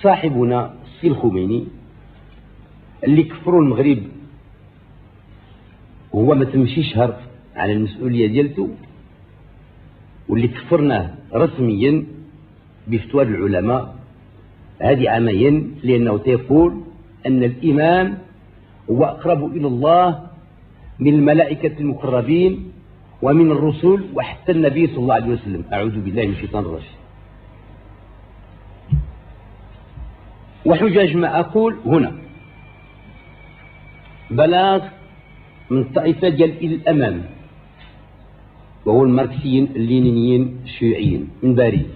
صاحبنا السي الخميني اللي كفروا المغرب وهو ما تمشيش هرب على المسؤولية ديالته، واللي كفرناه رسميا بفتوى العلماء هذه عامين، لأنه يقول أن الإمام هو أقرب إلى الله من الملائكة المقربين ومن الرسل وحتى النبي صلى الله عليه وسلم. أعوذ بالله من الشيطان الرجيم. وحجج ما أقول هنا بلاغ من الطائفة ديال إلى الأمام، وهو الماركسيين اللينيين الشيوعيين من باريس.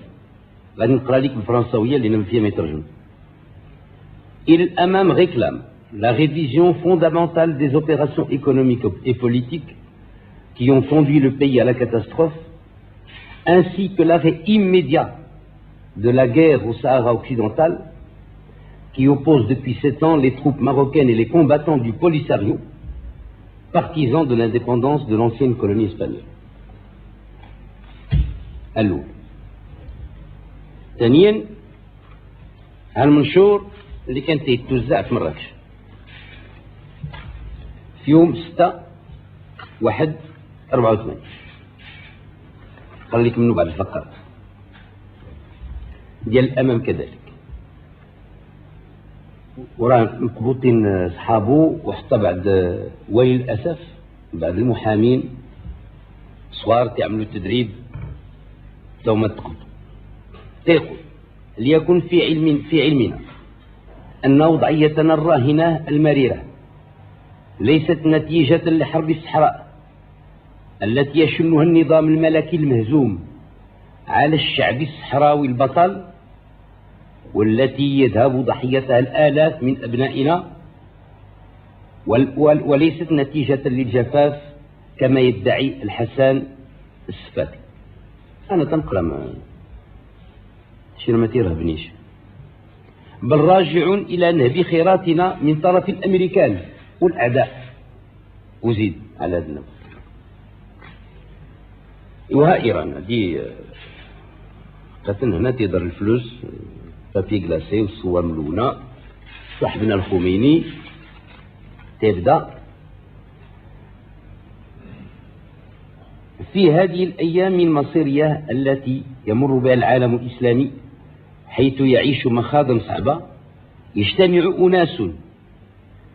غادي نقرا لك بالفرنساوية لأن ما فيها ما يترجم. إلى الأمام réclame la révision fondamentale des opérations économiques et politiques qui ont conduit le pays à la catastrophe, ainsi que l'arrêt immédiat de la guerre au Sahara occidental, qui oppose depuis 7 ans les troupes marocaines et les combattants du Polisario, partisans de l'indépendance de l'ancienne colonie espagnole. الأول. ثانيا هالمنشور اللي كان تيتوزع في مراكش في يوم 6/1/84. قال لك منه بعد الفقرات ديال الأمام كذلك، وراه مقبوطين صحابو، وحتى بعد وللأسف بعد المحامين صغار تعملوا التدريب ثم تقبضوا. تيقول ليكن في علمنا أن وضعيتنا الراهنة المريرة ليست نتيجة لحرب الصحراء التي يشنها النظام الملكي المهزوم على الشعب الصحراوي البطل، والتي يذهب ضحيتها الآلاف من أبنائنا، وليست نتيجة للجفاف كما يدعي الحسن السفاتي. أنا تنقرأ شنو ما تيرهبنيش، بل راجع إلى نهب خيراتنا من طرف الأمريكان والأعداء. وزيد على هذا النمط وها إيران هذه قتل هنا تيضر الفلوس بابي كلاسي والصور ملونة. صاحبنا الخميني تبدأ في هذه الأيام المصيرية التي يمر بها العالم الإسلامي، حيث يعيش مخاضا صعبة، يجتمع أناس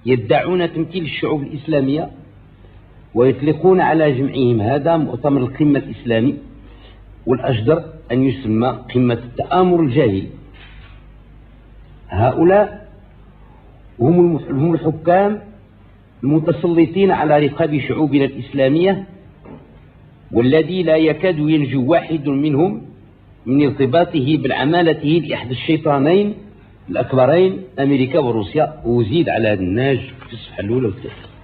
يدعون تمثيل الشعوب الإسلامية ويطلقون على جمعهم هذا مؤتمر القمة الإسلامي، والأجدر أن يسمى قمة التآمر الجاهلي. هؤلاء هم الحكام المتسلطين على رقاب شعوبنا الإسلامية، والذي لا يكاد ينجو واحد منهم من ارتباطه بالعمالته لأحد الشيطانين الأكبرين أمريكا وروسيا. وزيد على هذا الناج في الصفحة الأولى والثانية.